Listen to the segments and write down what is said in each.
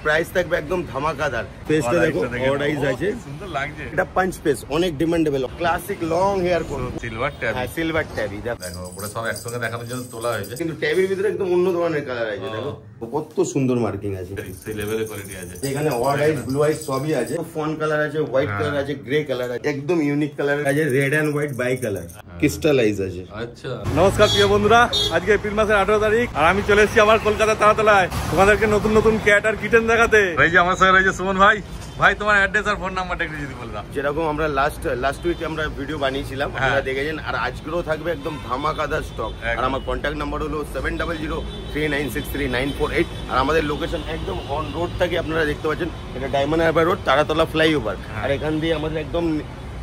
Price থাকবে একদম ধামাকাদার। পেজটা দেখো অড আইজ আছে, সুন্দর লাগছে। এটা পাঞ্চ পেজ, অনেক demandable classic long hair coat, silver tabby. হ্যাঁ সিলভার ট্যাবি। দেখো পুরো সব একসঙ্গে দেখানোর জন্য তোলা হয়েছে, কিন্তু ট্যাবির ভিতরে একদম অন্য ধরনের কালার আছে। দেখো কত সুন্দর মার্কিং আছে, সেই লেভেলের কোয়ালিটি আছে। এখানে অড আইজ, ব্লু আইজ সবই আছে। ফন কালার আছে, হোয়াইট কালার আছে, গ্রে কালার আছে, একদম ইউনিক কালার আছে, red and white bicolour, crystallize আছে। আচ্ছা, নমস্কার প্রিয় বন্ধুরা, আজকে এপ্রিল মাসের 18 তারিখ আর আমি চলে এসেছি আমার কলকাতা তারাতলায় তোমাদেরকে নতুন নতুন ক্যাট আর কিটেন দেখাতে। এই যে আমার সঙ্গে রয়েছে সুমন ভাই। ভাই তোমার অ্যাড্রেস আর ফোন নাম্বারটা একটু যদি বলতাম। যেরকম আমরা লাস্ট উইকে আমরা ভিডিও বানিয়েছিলাম, আপনারা দেখেছেন, আর আজকেও থাকবে একদম ধামাকাদার স্টক। আর আমার কন্ট্যাক্ট নাম্বার হলো 7003963948। আর আমাদের লোকেশন একদম অন রোড থেকে আপনারা দেখতে পাচ্ছেন, এটা Diamond Harbour Road, Taratala flyover. আর এখান দিয়ে আমাদের একদম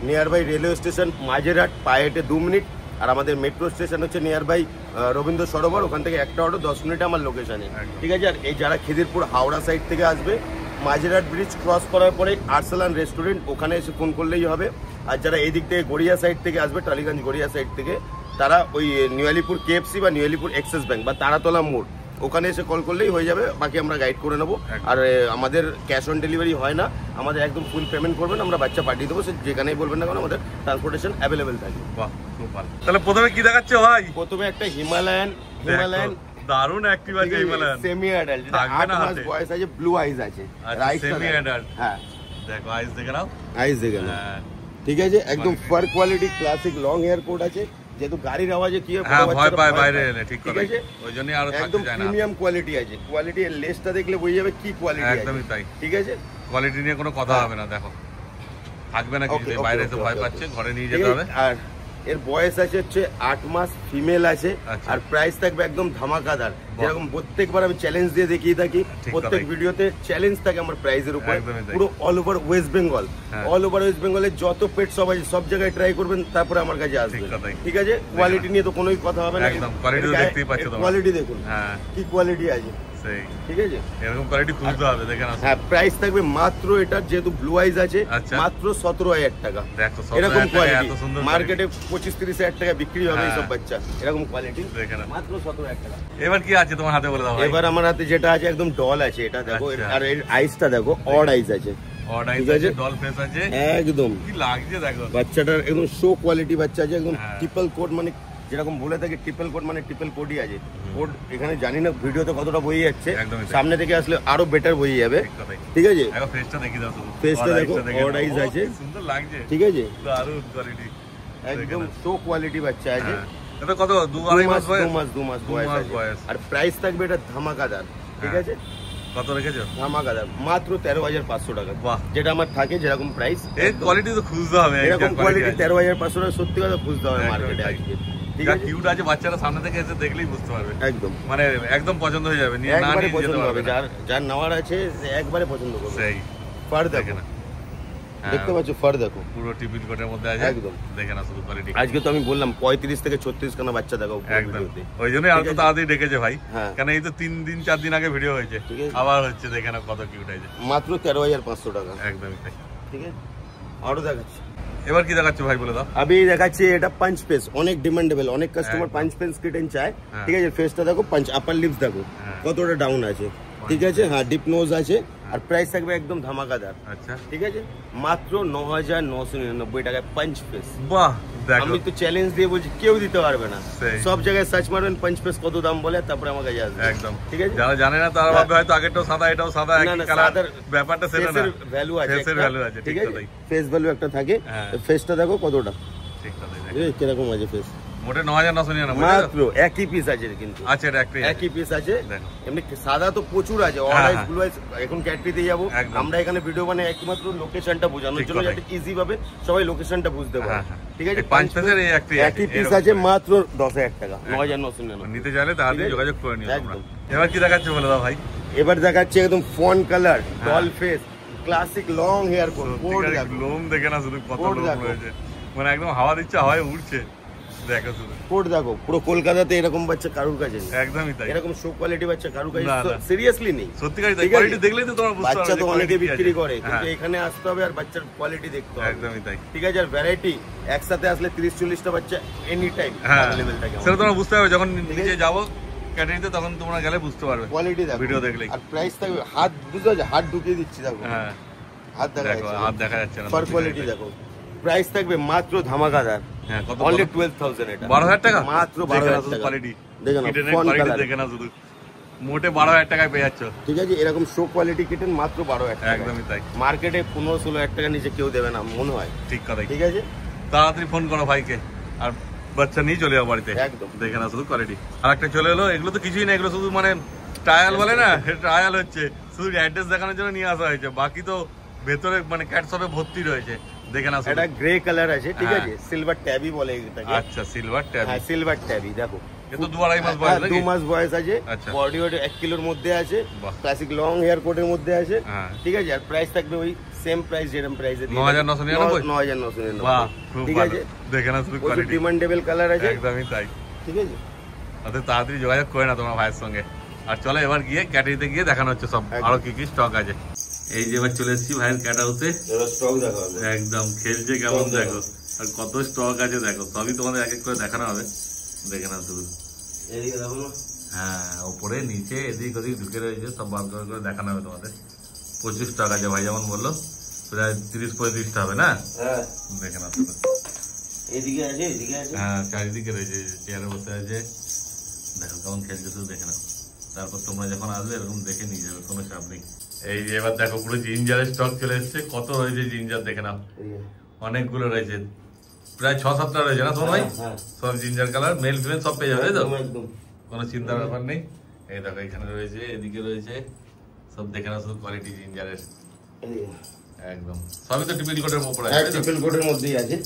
near by railway station Majerhat, পায়ে হেঁটে 2 মিনিট। আর আমাদের মেট্রো স্টেশন হচ্ছে নিয়ার বাই রবীন্দ্র সরোবর, ওখান থেকে একটা অটো 10 মিনিটে আমার লোকেশনে, ঠিক আছে। আর এই যারা খিদিরপুর হাওড়া সাইড থেকে আসবে, মাঝেরহাট ব্রিজ ক্রস করার পরে আরসালান রেস্টুরেন্ট, ওখানে এসে ফোন করলেই হবে। আর যারা এই দিক থেকে গড়িয়া সাইড থেকে আসবে, টালিগঞ্জ গড়িয়া সাইড থেকে, তারা ওই নিউ আলিপুর কেএফসি বা নিউ আলিপুর এক্সিস ব্যাংক বা তারাতলা মোড়, ওখানে এসে কল করলেই হয়ে যাবে, বাকি আমরা গাইড করে নেবো। আর আমাদের ক্যাশ অন ডেলিভারি হয় না, আমাদের একদম ফুল পেমেন্ট করবেন, আমরা বাচ্চা পাঠিয়ে দেবো, সে যেখানেই বলবেন না কেন, আমাদের ট্রান্সপোর্টেশন অ্যাভেলেবেল থাকে। বাহ, খুব ভালো। তাহলে প্রথমে কি দেখাচ্ছে ভাই? প্রথমে একটা হিমালয়ান দারুন অ্যাক্টিভ আছে, হিমালয়ান সেমি অ্যাডাল্ট, 8 মাস বয়স আছে, ব্লু আইজ আছে, রাইট সেমি অ্যাডাল্ট। হ্যাঁ দেখো আইজ দেখে নাও, আইজ দেখে নাও, ঠিক আছে। একদম fur quality, classic long hair coat আছে। যেহেতু গাড়ির আওয়াজে কি হয়, ভয় পায় বাইরে এলে, ঠিক আছে, ওইজন্যই আরো একদম থাকতে যায় না। প্রিমিয়াম কোয়ালিটি আছে, কোয়ালিটি এর লেসটা দেখলে বুঝে যাবে কি কোয়ালিটি আছে, একদমই তাই, ঠিক আছে। কোয়ালিটি নিয়ে কোনো কথা হবে না। দেখো থাকবে না কিছু, বাইরে এসে ভয় পাচ্ছে, ঘরে নিয়ে যেতে হবে। আর এর বয়স আছে হচ্ছে 8 মাস, ফিমেল আছে। আর প্রাইস থাকবে একদম ধামাকাদার, যেরকম প্রত্যেকবার আমি চ্যালেঞ্জ দিয়ে দেখিয়ে থাকি, প্রত্যেক ভিডিওতে চ্যালেঞ্জ থাকে আমার প্রাইসের উপর। পুরো অল ওভার ওয়েস্ট বেঙ্গল, যত পেট সব আছে, সব জায়গায় ট্রাই করবেন, তারপরে আমার কাছে আসবেন, ঠিক আছে। কোয়ালিটি নিয়ে তো কোনোই কথা হবে না, কোয়ালিটি দেখুন কি কোয়ালিটি আছে, ঠিক আছে। এরকম কোয়ালিটি খুঁজতে হবে, দেখেন। হ্যাঁ, প্রাইস থাকবে মাত্র, এটা যেহেতু ব্লু আইজ আছে, মাত্র 17,000 টাকা। এরকম কোয়ালিটি মার্কেটে 25-30 হাজার টাকা বিক্রি হবে এইসব বাচ্চা, এরকম কোয়ালিটি মাত্র 17,000 টাকা। এবার কি আছে তোমার হাতে বলে দাও? এবার আমার হাতে যেটা আছে একদম ডল আছে, এটা দেখো। আর এর আইসটা দেখো, অড আইজ আছে, ডল ফেস আছে, একদম কি লাগছে দেখো। বাচ্চাটার একদম শো কোয়ালিটি বাচ্চা আছে, একদম ট্রিপল কোট, মানে যেরকম বলে থাকে ট্রিপল কোট মানে ট্রিপল কোটই আছে। কোট এখানে জানি না ভিডিওতে কতটা বই যাচ্ছে, সামনে থেকে আসলে আরো বেটার বই যাবে, ঠিক আছে। ফেসটা দেখি দাও, ফেসটা দেখো, অড আইজ আছে, সুন্দর লাগছে, ঠিক আছে। দারুণ কোয়ালিটি, একদম শো কোয়ালিটি বাচ্চা আছে। এটা কত? 2 মাস বয়স আছে। আর প্রাইস থাকবে এটা ধামাকাদার, ঠিক আছে। কত রেখেছো? ধামাকাদার মাত্র 13,500 টাকা, যেটা আমার থাকে যেরকম প্রাইস। এই কোয়ালিটি তো খুঁজতে হবে, এরকম কোয়ালিটি 13,500 টাকা সত্যি কথা খুঁজতে হবে মার্কেটে আজকে, ঠিক আছে। কিউট আছে, বাচ্চারা সামনে থেকে এসে দেখলেই বুঝতে পারবে, একদম মানে একদম পছন্দ হয়ে যাবে, নিয়ে না নিয়ে যেতে পারবে। যার নেওয়ার আছে সে একবারে পছন্দ করবে। সেই ফার দেখো না, দেখতে পাচ্ছ, ফার দেখো, পুরো টিপিল কোটের মধ্যে আছে, একদম দেখে না শুধু কোয়ালিটি। আজকে তো আমি বললাম 35 থেকে 36 খানা বাচ্চা দেখাও, একদম। ওই জন্যই আর তো তাড়াতাড়ি ডেকেছে ভাই, কারণ এই তো 3-4 দিন আগে ভিডিও হয়েছে, আবার হচ্ছে, দেখে না কত কিউট আছে। মাত্র 13,500 টাকা, একদমই তাই, ঠিক আছে। আরো দেখাচ্ছি, এবার কি দেখাচ্ছ ভাই বলে দাও? আমি দেখাচ্ছি এটা পাঞ্চ পেস, অনেক ডিমান্ডেবল, অনেক কাস্টমার পাঞ্চ পেস কিটেন চায়, ঠিক আছে। ফেসটা দেখো, পাঞ্চ আপার লিপস দেখো কতটা ডাউন আছে, ঠিক আছে। হ্যাঁ, ডিপ নোজ আছে। আর প্রাইস থাকবে একদম ধামাকাদার, আচ্ছা, ঠিক আছে, মাত্র 9,999 টাকায় পাঞ্চ পেস। বাহ, আমি তো চ্যালেঞ্জ দিয়ে বলছি, কেউ দিতে পারবে না। সব জায়গায় সার্চ মারবেন পাঞ্চ পেস কত দাম বলে, তারপরে আমার কাছে আসবে, একদম, ঠিক আছে। যারা জানে না তারা ভাবে হয়তো আগেরটাও সাদা এটাও সাদা, একই কালার, ব্যাপারটা সেটা না, ভ্যালু আছে, ফেসের ভ্যালু আছে, ঠিক আছে। ফেস ভ্যালু একটা থাকে, ফেসটা দেখো কতটা, ঠিক আছে, কিরকম আছে ফেস। মোটে 9,999 মাত্র একই পিস আছে, কিন্তু আচ্ছা, এটা একই পিস আছে। এমনি সাদা তো প্রচুর আছে, অড আইজ, ব্লু আইজ। এখন ক্যাটরিতে যাবো আমরা, এখানে ভিডিও বানাই একমাত্র লোকেশনটা বোঝানোর জন্য, যাতে ইজি ভাবে সবাই লোকেশনটা বুঝতে পারে, ঠিক আছে। পাঁচ পিসের একই পিস আছে, মাত্র 10,000 টাকা, 9,999। নিতে চাইলে তাহলে যোগাযোগ করে নিও তোমরা। এবার কি দেখাচ্ছ বলে দাও ভাই? এবার দেখাচ্ছি একদম fawn colour, doll face, classic long hair coat. লোম দেখে না শুধু, কত লোম রয়েছে, মানে একদম হাওয়া দিচ্ছে, হাওয়ায় উড়ছে, দেখো শুধু কোট দেখো। পুরো কলকাতাতে এরকম বাচ্চা কারুর কাছে নেই, একদমই তাই। এরকম শো কোয়ালিটি বাচ্চা কারুর কাছে সিরিয়াসলি নেই, সত্যিকারই তাই। কোয়ালিটি দেখলেই তো তোমরা বুঝতে পারবে। বাচ্চা তো অনেকে বিক্রি করে, কিন্তু এখানে আসতে হবে আর বাচ্চার কোয়ালিটি দেখতে হবে, একদমই তাই, ঠিক আছে। আর ভ্যারাইটি একসাথে আসলে 30-40টা বাচ্চা এনি টাইম अवेलेबल থাকে, সেটা তোমরা বুঝতে পারবে যখন নিজে যাবো, ক্যাটারিতে, তখন তোমরা গেলে বুঝতে পারবে কোয়ালিটি দেখো, ভিডিও দেখলে। আর প্রাইস থাকবে হাত বুঝতে পারছো, হাত ঢুকিয়ে দিচ্ছি দেখো। হ্যাঁ হাত দেখো, হাত দেখা যাচ্ছে না। ফার কোয়ালিটি দেখো, প্রাইস থাকবে মাত্র ধামাকাদার। হ্যাঁ কত? অনলি 12,000 এটা। 12,000 টাকা মাত্র 12,000 টাকা। কোয়ালিটি দেখো না কিটেনের ফন কোয়ালিটি কালার, দেখে না শুধু, মোটে 12,000 টাকায় পেয়ে যাচ্ছ। ঠিক আছে, এরকম শো কোয়ালিটি কিটেন মাত্র 12,000 টাকা। একদমই তাই। মার্কেটে 15-16,000 টাকা নিচে কেউ দেবে না মনে হয়। ঠিক কথাই। ঠিক আছে, তাড়াতাড়ি ফোন করো ভাইকে, আর বাচ্চা নিয়ে চলে যাও বাড়িতে। একদম দেখে না শুধু কোয়ালিটি। আর একটা চলে এলো, এগুলো তো কিছুই না, এগুলো শুধু মানে ট্রায়াল বলে না, ট্রায়াল হচ্ছে, শুধু অ্যাড্রেস দেখানোর জন্য নিয়ে আসা হয়েছে, বাকি তো ভেতরে মানে ক্যাট শপে ভর্তি রয়েছে। দেখে না, এটা গ্রে কালার আছে, ঠিক আছে, সিলভার ট্যাবি বলে এটাকে। আচ্ছা সিলভার ট্যাব। হ্যাঁ সিলভার ট্যাবি দেখো, এ তো 2-2.5 মাস বয়স নাকি? 2 মাস বয়স আছে, আচ্ছা। বডি ওয়েট 1 কিলোর মধ্যে আছে, বাহ। ক্লাসিক লং হেয়ার কোটের মধ্যে আছে। হ্যাঁ। ঠিক আছে, আর প্রাইস থাকবে ওই সেম প্রাইস যেরকম প্রাইসে 9,999? 9,999। বাহ খুব ঠিক ভালো। আছে, দেখে না শুধু কোয়ালিটি, ডিমান্ডেবল কালার আছে। একদমই তাই। ঠিক আছে, তাতে তাড়াতাড়ি যোগাযোগ করে না তোমার ভাইয়ের সঙ্গে। আর চলো এবার গিয়ে ক্যাটারিতে গিয়ে দেখানো হচ্ছে সব আরো কি কি স্টক আছে। এই যে এবার চলে এসেছি ভাইয়ের ক্যাট হাউসে, এবার স্টক দেখা হবে। একদম খেলছে কেমন দেখো, আর কত স্টক আছে দেখো, সবই তোমাদের এক এক করে দেখানো হবে। দেখে না শুধু, এদিকে দেখো না, হ্যাঁ উপরে নিচে এদিক ওদিক ঢুকে রয়েছে, সব বার করে করে দেখানো হবে তোমাদের। 25 স্টক আছে ভাই যেমন বললো, প্রায় 30-35টা হবে না? হ্যাঁ দেখে না শুধু, এদিকে আছে, এদিকে আছে। হ্যাঁ চারিদিকে রয়েছে, চেয়ারে বসে আছে, দেখো কেমন খেলছে শুধু দেখে না। তারপর তোমরা যখন আসবে এরকম দেখে নিয়ে যাবে, কোনো চাপ নেই। এই যে এবার দেখো পুরো জিঞ্জারের স্টক চলে এসছে, কত রয়েছে জিঞ্জার দেখে নাও, অনেকগুলো রয়েছে, প্রায় 6-7টা রয়েছে না তোমার ভাই? হ্যাঁ সব জিঞ্জার কালার, মেল ফিমেল সব পেয়ে যাবে তাই তো? একদম কোনো চিন্তার ব্যাপার নেই। এই দেখো এখানে রয়েছে, এদিকে রয়েছে, সব দেখে নাও শুধু কোয়ালিটি জিঞ্জারের, একদম সবই তো ট্রিপল কোটের উপরে আছে। ট্রিপল কোটের মধ্যেই আছে।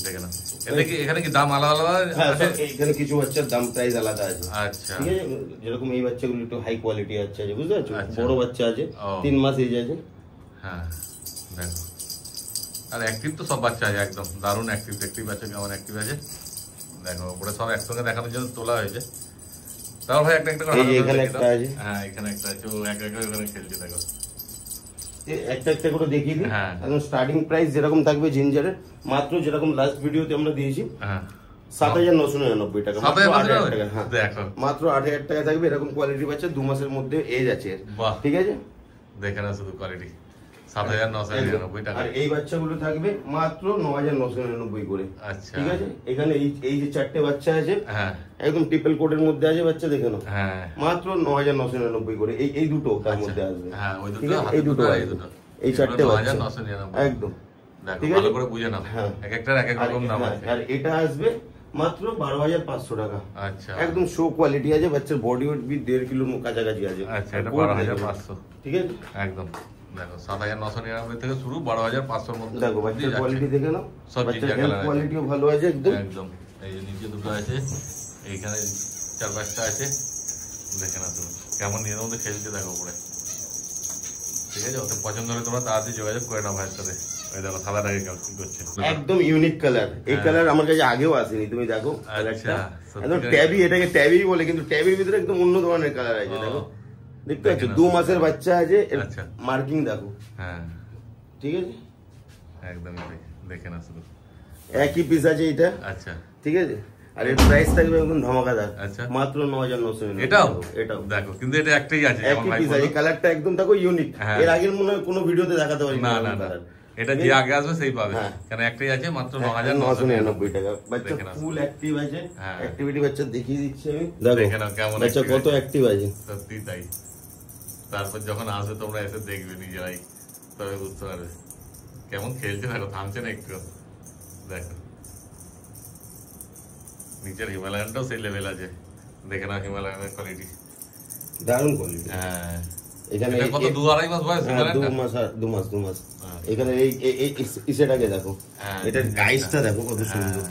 দেখে না, এখানে কি দাম আলাদা আলাদা আছে? এখানে কিছু বাচ্চার দাম প্রাইস আলাদা আছে। আচ্ছা ঠিক আছে, যেরকম এই বাচ্চাগুলো একটু হাই কোয়ালিটি আছে, বুঝতে পারছো? আচ্ছা। বড় বাচ্চা আছে, ও। 3 মাস এজ আছে। হ্যাঁ দেখো, আর অ্যাক্টিভ তো সব বাচ্চা আছে, একদম দারুণ অ্যাক্টিভ। দেখতেই পাচ্ছ কেমন অ্যাক্টিভ আছে, দেখো উপরে সব একসঙ্গে দেখানোর জন্য তোলা হয়েছে। তারপর ভাই একটা একটা করে এই যে এখানে একটা আছে। হ্যাঁ এখানে একটা আছে, ও এক এক করে খেলছে দেখো। একটা একটা করে দেখিয়ে দিই। হ্যাঁ। এখন স্টার্টিং প্রাইস যেরকম থাকবে জিঞ্জারের, মাত্র যেরকম লাস্ট ভিডিওতে আমরা দিয়েছি, হ্যাঁ 7,999 টাকা। মাত্র 8,000 টাকা। হ্যাঁ দেখো মাত্র 8,000 টাকা থাকবে। এরকম কোয়ালিটি বাচ্চা 2 মাসের মধ্যে এজ আছে এর। বাহ। ঠিক আছে, দেখে না শুধু কোয়ালিটি, 7,999 টাকা। আর এই বাচ্চাগুলো থাকবে মাত্র 9,999 করে। আচ্ছা ঠিক আছে, এখানে এই যে 4টে বাচ্চা আছে, হ্যাঁ একদম ট্রিপল কোটের মধ্যে আছে বাচ্চা, দেখে নাও, হ্যাঁ মাত্র 9,999 করে। এই দুটো তার মধ্যে আসবে। হ্যাঁ ওই ঠিক দুটো, আছে, হাতে এই দুটো দুটো, আসবে। এই দুটো, এই 4টে বাচ্চা 9,999 একদম। দেখো ঠিক ভালো আছে? করে বুঝে নাও, হ্যাঁ। এক একটার এক এক রকম দাম আছে। আর এটা আসবে মাত্র 12,500 টাকা। আচ্ছা একদম শো কোয়ালিটি আছে, বাচ্চার বডি ওয়েট বি 1.5 কিলোর কাছাকাছি আছে। আচ্ছা, এটা 12,500। ঠিক আছে, একদম দেখো 7,999 থেকে শুরু, 12,500 মধ্যে দেখো বাচ্চার কোয়ালিটি দেখে নাও, সব বাচ্চার জিঞ্জার হেলথ কালার আছে। কোয়ালিটিও ভালো আছে একদম। একদম এই যে নিচে দুটো আছে, এইখানে 4-5টা আছে, দেখে না তুমি কেমন নিজের মধ্যে খেলছে দেখো উপরে। ঠিক আছে, ওদের পছন্দ হলে তোমরা তাড়াতাড়ি যোগাযোগ করে নাও ভাইয়ের সাথে। ওই দেখো সাদাটাকে কি করছে, একদম ইউনিক কালার। এই কালার আমার কাছে আগেও আসেনি, তুমি দেখো কালারটা একদম ট্যাবি, এটাকে ট্যাবি বলে, কিন্তু ট্যাবির ভিতরে একদম অন্য ধরনের কালার আছে। দেখো, দেখতে পাচ্ছ, 2 মাসের বাচ্চা আছে, আচ্ছা। মার্কিং দেখো। হ্যাঁ ঠিক আছে, একদমই তাই, দেখে না শুধু একই পিস আছে এটা। আচ্ছা ঠিক আছে, আর এর প্রাইস থাকবে একদম ধামাকাদার, আচ্ছা। মাত্র 9,999। এটাও এটাও দেখো, কিন্তু এটা একটাই আছে যেমন একই ভাই পিস বললো। আছে, কালারটা একদম দেখো ইউনিক। হ্যাঁ। এর আগের মনে হয় কোনো ভিডিওতে দেখাতে পারি না না না, এটা যে আগে আসবে সেই পাবে, হ্যাঁ। কেন একটাই আছে, মাত্র 9,999 টাকা। বাচ্চা দেখে নাও। ফুল অ্যাক্টিভ আছে, হ্যাঁ। অ্যাক্টিভিটি বাচ্চা দেখিয়ে দিচ্ছি আমি। দেখে নাও কেমন বাচ্চা active কত আছে। অ্যাক্টিভ আছে। সত্যি তাই। তারপর যখন আসবে তোমরা এসে দেখবে নিজেরাই, তবে বুঝতে পারবে কেমন খেলছে। দেখো থামছে না একটু, দেখো নিচের হিমালয়ানটাও সেই লেভেল আছে, দেখে নাও হিমালয়ানের কোয়ালিটি। দারুণ কোয়ালিটি। হ্যাঁ এখানে এটা কত 2-2.5 মাস বয়স হিমালয়ানটা? 2 মাস। এখানে এই ইসেটাকে দেখো, হ্যাঁ, এটার গাইসটা দেখো কত সুন্দর।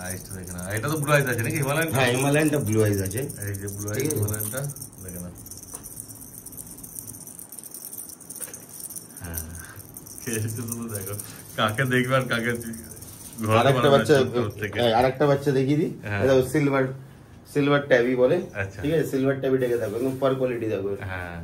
আইসটা দেখে নাও, এটা তো ব্লু আইস আছে নাকি হিমালয়ান? হ্যাঁ, হিমালয়ানটা ব্লু আইজ আছে। এই যে ব্লু আইস ঠিক আছে। হিমালয়ানটা দেখে নাও। হ্যাঁ খেলছে শুধু দেখো, কাকে দেখবে আর কাকে আরেকটা বাচ্চা দেখিয়ে দিই, হ্যাঁ। দেখো সিলভার ট্যাবি বলে। আচ্ছা। ঠিক আছে, সিলভার ট্যাবিটাকে দেখো, একদম ফার কোয়ালিটি দেখো। হ্যাঁ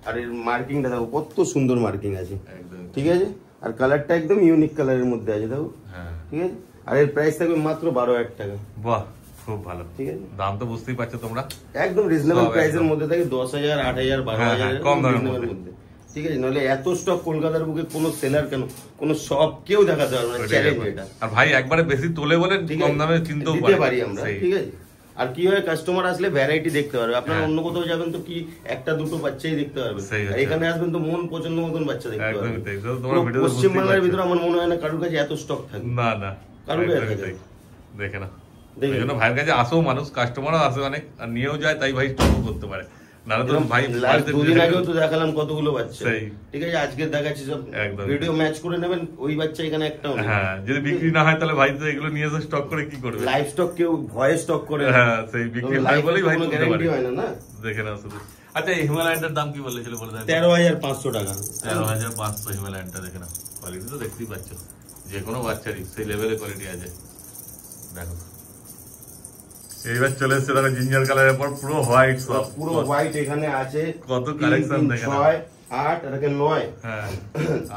আর এর মার্কিংটা দেখো, কত সুন্দর মার্কিং আছে। একদম। ঠিক আছে, আর কালারটা একদম ইউনিক কালারের মধ্যে আছে দেখো। হ্যাঁ ঠিক আছে, আর এর প্রাইস থাকবে মাত্র 12,000 টাকা। বাহ, খুব ভালো, ঠিক আছে। দাম তো বুঝতেই পারছো তোমরা, একদম রিজনেবল প্রাইসের মধ্যে থাকে, 10,000, 8,000, 12,000 কম দামের মধ্যে, ঠিক আছে। নাহলে এত স্টক কলকাতার বুকে কোনো সেলার কেন, কোনো শপ কেউ দেখাতে পারবে না, চ্যালেঞ্জ এটা। আর ভাই একবারে বেশি তোলে বলে কম দামে কিনতেও পারি আমরা, ঠিক আছে। আর কি হয়, কাস্টমার আসলে ভ্যারাইটি দেখতে পারবে। আপনারা অন্য কোথাও যাবেন তো কি একটা দুটো বাচ্চাই দেখতে পারবেন, এখানে আসবেন তো মন পছন্দ মতন বাচ্চা দেখতে পারবেন। পশ্চিমবাংলার ভিতরে আমার মনে হয় না কারোর কাছে এত স্টক থাকে, না না কারোর কাছে থাকে। দেখে না, এই জন্য ভাইয়ের কাছে আসেও মানুষ, কাস্টমারও আসে অনেক, আর নিয়েও যায়, তাই ভাই স্টক করতে পারে। নাহলে তো ভাই দুদিন আগেও তো দেখালাম কতগুলো বাচ্চা, ঠিক আছে। আজকে দেখাচ্ছি সব ভিডিও ম্যাচ করে নেবেন, ওই বাচ্চা এখানে একটাও নেই। হ্যাঁ, যদি বিক্রি না হয় তাহলে ভাই তো এগুলো নিয়ে এসে স্টক করে কি করবে? লাইভ স্টক কেউ ভয়ে স্টক করে, হ্যাঁ সেই বিক্রি হয় বলেই ভাই গ্যারান্টি হয় না। দেখে না শুধু। আচ্ছা, এই হিমালয়ানটার দাম কি বলেছিল বলে দেন? 13,500 টাকা। 13,500 হিমালয়ানটা, দেখে না, কোয়ালিটি তো দেখতেই পাচ্ছ, যে কোনো বাচ্চারই সেই লেভেলের কোয়ালিটি আছে। দেখো এইবার চলে এসছে দেখো জিঞ্জার কালারের পর পুরো হোয়াইট, সব পুরো হোয়াইট এখানে আছে। কত কালেকশন দেখেন, 6, 8 আর 9। হ্যাঁ,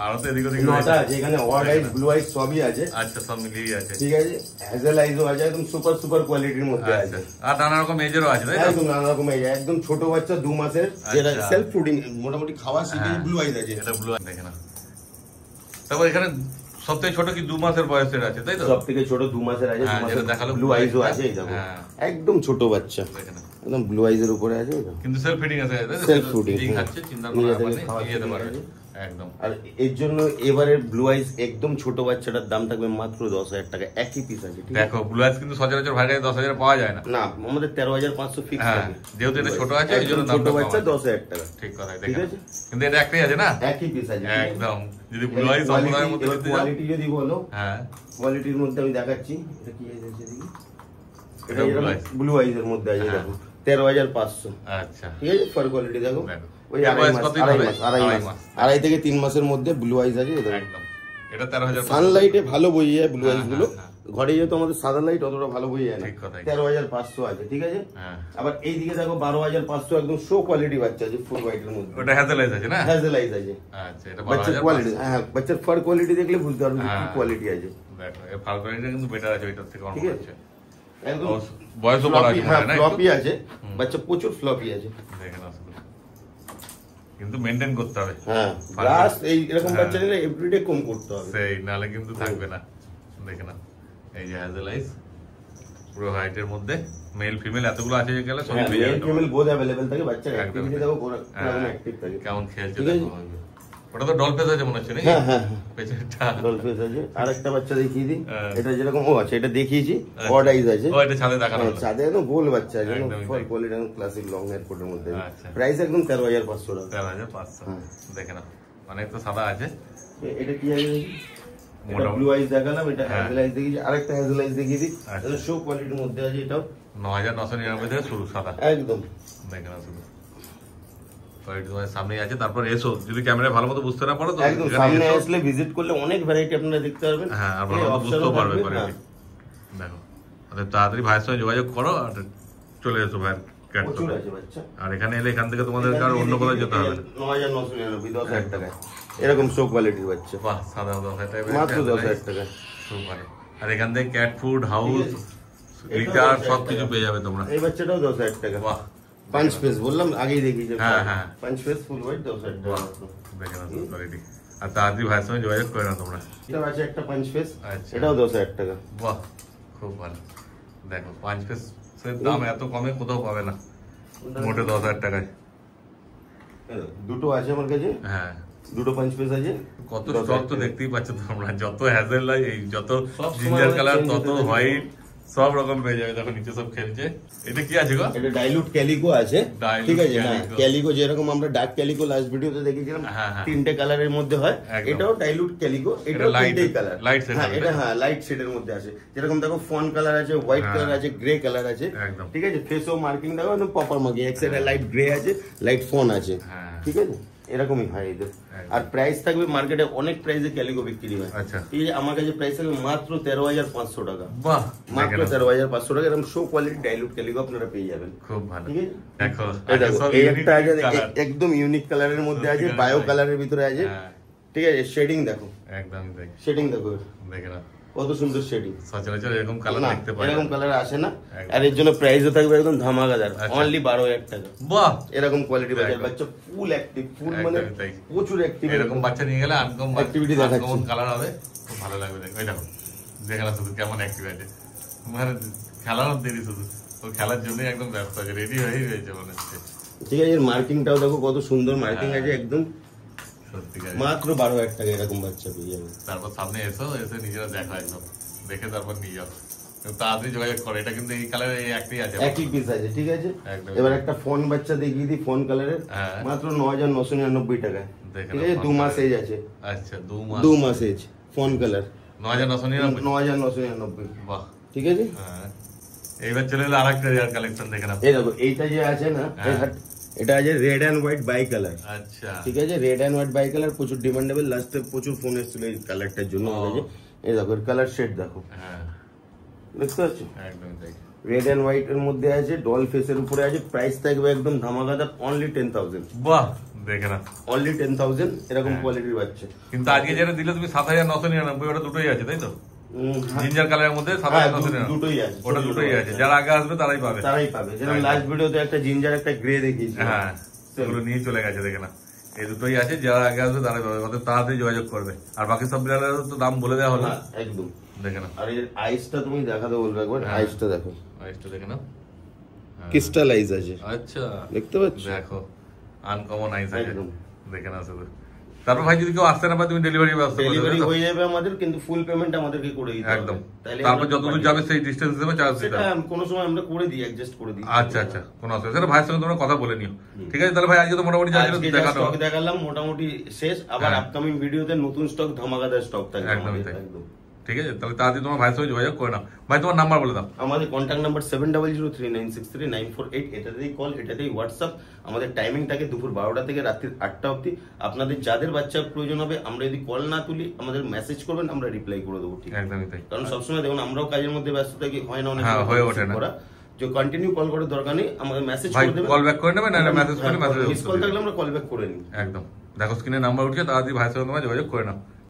আর তো এদিক ওদিক 9টা আছে এখানে, অড আইস, ব্লু আইস সবই আছে। আচ্ছা, সব মিলিয়ে আছে, ঠিক আছে। হ্যাজেল আইসও আছে, একদম সুপার কোয়ালিটির মধ্যে আছে। আর নানা রকম এজেরও আছে, তাই না? একদম নানা রকম এজ, একদম ছোট বাচ্চা 2 মাসের, যেটা সেলফ ফুডিং, মোটামুটি খাওয়া শিখে ব্লু আইস আছে। এটা ব্লু আইস, দেখে না। তারপর এখানে সবথেকে ছোট কি 2 মাসের বয়সের আছে, তাই তো? সবথেকে ছোট 2 মাসের আছে, 2 মাসের দেখালো, ব্লু আইসও আছে। এই দেখো একদম ছোট বাচ্চা, একদম ব্লু আইজের উপরে আছে, কিন্তু সেলফ ফিডিং আছে, সেলফ ফুডিং খাচ্ছে, চিন্তা করার ব্যাপার নেই, নিয়ে যেতে পারবে একদম। আর এর জন্য এবারে ব্লু আইস একদম ছোট বাচ্চাটার দাম থাকবে মাত্র 10,000 টাকা, একই পিস আছে। দেখো ব্লু আইস কিন্তু সচরাচর ভাই 10,000 পাওয়া যায় না, না আমাদের 13,500 ফিক্স আছে। যেহেতু এটা ছোট আছে এই জন্য ছোট বাচ্চা 10,000 টাকা, ঠিক কথা। ঠিক আছে, কিন্তু এটা একটাই আছে না, একই পিস আছে একদম। যদি ব্লু আইস সম্পূর্ণের মধ্যে দিতে যাও, কোয়ালিটি যদি বলো, হ্যাঁ কোয়ালিটির মধ্যে আমি দেখাচ্ছি। এটা কি আছে দেখি, এটা ব্লু আইসের মধ্যে আছে, দেখো 13,500। আচ্ছা, ঠিক আছে। ফার কোয়ালিটি দেখো, ওই আড়াই থেকে 3 মাসের মধ্যে ব্লু আইস আছে একদম। এটা 13,000, সানলাইটে ভালো বই যায় ব্লু আইস গুলো, ঘরে যেহেতু আমাদের সাদা লাইট অতটা ভালো বই যায় না। 13,500 আছে, ঠিক আছে। আবার এইদিকে দেখো 12,500, একদম শো কোয়ালিটি বাচ্চা আছে, ফুল হোয়াইটের মধ্যে। ওটা হ্যাজেল আইস আছে না? হ্যাজেল আইস আছে। আচ্ছা, এটা বাচ্চার কোয়ালিটি, হ্যাঁ বাচ্চার ফার কোয়ালিটি দেখলে বুঝতে পারবে কি কোয়ালিটি আছে। দেখো এই ফার কোয়ালিটি কিন্তু বেটার আছে ওইটার থেকে, অনেক আছে। একদম বয়সও বড় আছে, ফ্লপি আছে বাচ্চা, প্রচুর ফ্লপি আছে। দেখেন আসলে কিন্তু মেইনটেইন করতে হবে। হ্যাঁ, গ্লাস এই এরকম বাচ্চা নিলে এভরিডে কম করতে হবে, সেই নালে কিন্তু থাকবে না। দেখে না, এই যে হ্যাজেল আইস পুরো হোয়াইটের মধ্যে, মেল ফিমেল এতগুলো আছে, যে গেলে সব পেয়ে যাবে। মেল ফিমেল বোথ अवेलेबल থাকে, বাচ্চা অ্যাক্টিভিটি দেখো পুরো অ্যাক্টিভ থাকে, কেমন খেলছে দেখো। ওটা তো ডল ফেস আছে মনে হচ্ছে নাকি? হ্যাঁ হ্যাঁ, পেছনটা ডল ফেস আছে। আরেকটা বাচ্চা দেখিয়ে দিই, এটা যেরকম ও আছে, এটা দেখিয়েছি, অড আইস আছে। ও এটা ছাদে দেখানো হলো, ছাদে একদম গোল বাচ্চা আছে, ফুল কোয়ালিটি, একদম ক্লাসিক লং হেয়ার কোটের মধ্যে। প্রাইস একদম 13,500 টাকা। 13,500, দেখে না, অনেক তো সাদা আছে। এটা কি আছে দেখি, এটা ব্লু আইস দেখালাম, এটা হ্যাজেল আইস দেখিয়েছি। আরেকটা হ্যাজেল আইস দেখিয়ে দিই, এটা শো কোয়ালিটির মধ্যে আছে। এটাও 9,999 থেকে শুরু, সাদা একদম। দেখে না শুধু তোমার সামনে আছে। তারপর এসো, যদি ক্যামেরা ভালো মতো বুঝতে না পারো তো একদম সামনে আসলে ভিজিট করলে অনেক ভ্যারাইটি আপনারা দেখতে পারবেন। হ্যাঁ, আর ভালো মতো বুঝতেও পারবে কোয়ালিটি। দেখো, অতএব তাড়াতাড়ি ভাইয়ের সঙ্গে যোগাযোগ করো আর চলে এসো ভাইয়ের ক্যাট। প্রচুর আছে বাচ্চা। আর এখানে এলে এখান থেকে তোমাদের আর অন্য কোথাও যেতে হবে না। 9,999, 10,000 টাকা এরকম শো কোয়ালিটির বাচ্চা। বাহ, সাদা 10,000 টাকা, মাত্র 10,000 টাকা। খুব ভালো। আর এখান থেকে ক্যাট ফুড, হাউস, লিটার সবকিছু পেয়ে যাবে তোমরা। এই বাচ্চাটাও 10,000 টাকা। বাহ, পাঁচ ফেস বললাম আগেই দেখিয়েছি। হ্যাঁ হ্যাঁ, পাঁচ ফেস ফুল হোয়াইট 10,000 টাকা। দেখে না কোয়ালিটি। আর তাড়াতাড়ি ভাইয়ের সঙ্গে যোগাযোগ করে না তোমরা। এটা আছে একটা পাঁচ ফেস, আচ্ছা, এটাও 10,000 টাকা। বাহ, খুব ভালো। দেখো 5 ফেস এর দাম এত কমে কোথাও পাবে না, মোটে 10,000 টাকায়। দুটো আছে আমার কাছে, হ্যাঁ দুটো পাঁচ পিস আছে। কত স্টক তো দেখতেই পাচ্ছ তোমরা, যত হ্যাজেল লাই, এই যত জিঞ্জার কালার, তত হোয়াইট, সব রকম পেয়ে যাবে। দেখো নিচে সব খেলছে। এটা কি আছে গো? এটা ডাইলুট ক্যালিকো আছে, ঠিক আছে। হ্যাঁ, ক্যালিকো যেরকম আমরা ডার্ক ক্যালিকো লাস্ট ভিডিওতে দেখেছিলাম, তিনটে কালারের মধ্যে হয়, এটাও ডাইলুট ক্যালিকো। এটাও তিনটেই কালার, হ্যাঁ এটা হ্যাঁ লাইট শেডের মধ্যে আছে। যেরকম দেখো ফন কালার আছে, হোয়াইট কালার আছে, গ্রে কালার আছে, ঠিক আছে। ফেসও মার্কিং দেখো একদম প্রপার মার্কিং, এক সাইডে লাইট গ্রে আছে, লাইট ফন আছে, ঠিক আছে। এরকমই হয় এদের। আর প্রাইস থাকবে মার্কেটে অনেক প্রাইসে ক্যালিকো বিক্রি হয়, ঠিক আছে। আমার কাছে প্রাইস থাকবে মাত্র 13,500 টাকা। বাহ, মাত্র 13,500 টাকা। এরকম শো কোয়ালিটি ডাইলুট ক্যালিকো আপনারা পেয়ে যাবেন, খুব ভালো। ঠিক আছে। দেখো এই একটা আছে একদম ইউনিক কালারের মধ্যে আছে, বায়ো কালারের ভিতরে আছে, ঠিক আছে। শেডিং দেখো, একদম শেডিং দেখো, দেখে না কত সুন্দর শেডিং, সচরাচর এরকম কালার দেখতে পাই, এরকম কালার আসে না। আর এর জন্য প্রাইসও থাকবে একদম ধামাকাদার, অনলি 12,000 টাকা। বাহ, এরকম কোয়ালিটি বাচ্চা ফুল অ্যাক্টিভ, ফুল মানে প্রচুর অ্যাক্টিভ। এরকম বাচ্চা নিয়ে গেলে আনকমন অ্যাক্টিভিটি দেখাচ্ছি, কালার হবে, খুব ভালো লাগবে। ওই দেখো দেখলাম শুধু কেমন অ্যাক্টিভ আছে, মানে খেলানোর দেরি শুধু, ও খেলার জন্যই একদম ব্যস্ত আছে, রেডি হয়েই রয়েছে মনে হচ্ছে। ঠিক আছে, এর মার্কিংটাও দেখো কত সুন্দর মার্কিং আছে একদম, সত্যিকার মাত্র 12,000 টাকা এরকম বাচ্চা পেয়ে যাবে। তারপর সামনে এসে নিজেরা দেখো, একদম দেখে তারপর নিয়ে যাও, তাড়াতাড়ি যোগাযোগ করো। এটা কিন্তু এই কালারে এই একটাই আছে, একই পিস আছে। ঠিক আছে, এবার একটা ফোন বাচ্চা দেখিয়ে দিই, ফোন কালারের, মাত্র 9,999 টাকায়। ঠিক আছে, 2 মাস এজ আছে। আচ্ছা, 2 মাস এজ, ফোন কালার, 9,999। বাহ, ঠিক আছে। এইবার চলে এলো আরেকটা রেয়ার কালেকশন, দেখে না। এই দেখো এইটা যে আছে না, এটা আছে red and white bicolour. আচ্ছা, ঠিক আছে, red and white bicolour প্রচুর ডিমান্ডেবল, লাস্টে প্রচুর ফোন এসেছিল এই কালারটার জন্য। এই দেখো এর কালার শেড দেখো, দেখতে পাচ্ছ, একদমই তাই। রেড এন্ড হোয়াইট এর মধ্যে আছে, ডল ফেসের উপরে আছে, প্রাইস থাকবে একদম ধামাকাদার, অনলি 10,000। বাহ, দেখে না, অনলি 10,000 এরকম কোয়ালিটির বাচ্চা। কিন্তু আজকে যেটা দিলে তুমি 7,999, ওটা দুটোই আছে তাই তো? জিঞ্জার কালারের মধ্যে 7,999 দুটোই আছে, ওটা দুটোই আছে। যারা আগে আসবে তারাই পাবে, যেরকম লাস্ট ভিডিওতে একটা জিঞ্জার একটা গ্রে দেখিয়েছি, হ্যাঁ সেগুলো নিয়ে চলে গেছে, দেখে না। এই দুটোই আছে, যারা আগে আসবে তারাই পাবে, ওদের তাড়াতাড়ি যোগাযোগ করবে। আর বাকি সব বিড়ালের তো দাম বলে দেওয়া হলো একদম, দেখে না। আর এর আইসটা তুমি দেখাতে বলবে একবার, আইসটা দেখো, আইসটা দেখে না, ক্রিস্টাল আইস আছে। আচ্ছা, দেখতে পাচ্ছ, দেখো আনকমন আইস আছে, দেখে না শুধু। তারপর ভাই যদি কেউ আসতে না পারে, তুমি ডেলিভারি ব্যবস্থা করে দেবে? ডেলিভারি হয়ে যাবে আমাদের, কিন্তু ফুল পেমেন্ট আমাদেরকে করে দিতে হবে একদম। তারপর যতদূর যাবে সেই ডিসটেন্স হিসেবে চার্জ দিতে হবে। কোনো সময় আমরা করে দিই, অ্যাডজাস্ট করে দিই। আচ্ছা আচ্ছা, কোনো অসুবিধা নেই, ভাইয়ের সঙ্গে তোমরা কথা বলে নিও। ঠিক আছে, তাহলে ভাই আজকে তো মোটামুটি স্টক দেখালাম, মোটামুটি শেষ। আবার আপকামিং ভিডিওতে নতুন স্টক, ধামাকাদার স্টক থাকবে। একদমই তাই, ঠিক আছে। তাহলে তাড়াতাড়ি তোমার ভাইয়ের সঙ্গে যোগাযোগ করে নাও। ভাই তোমার নাম্বার বলে দাও। আমাদের কন্ট্যাক্ট নাম্বার 7003963948, এটাতেই কল, এটাতেই হোয়াটসঅ্যাপ। আমাদের টাইমিং থাকে দুপুর 12টা থেকে রাত্রি 8টা অবধি। আপনাদের যাদের বাচ্চা প্রয়োজন হবে, আমরা যদি কল না তুলি, আমাদের মেসেজ করবেন, আমরা রিপ্লাই করে দেবো। ঠিক, একদমই তাই। কারণ সবসময় দেখুন আমরাও কাজের মধ্যে ব্যস্ত থাকি, হয় না, অনেক হয়ে ওঠে না। যে কন্টিনিউ কল করার দরকার নেই, আমাদের মেসেজ করে দেবেন, কল ব্যাক করে নেবেন, না মেসেজ করে, মেসেজ মিস কল থাকলে আমরা কল ব্যাক করে নিই। একদম। দেখো স্ক্রিনে নাম্বার উঠছে, তাড়াতাড়ি ভাইয়ের সঙ্গে তোমার যোগাযোগ করে নাও।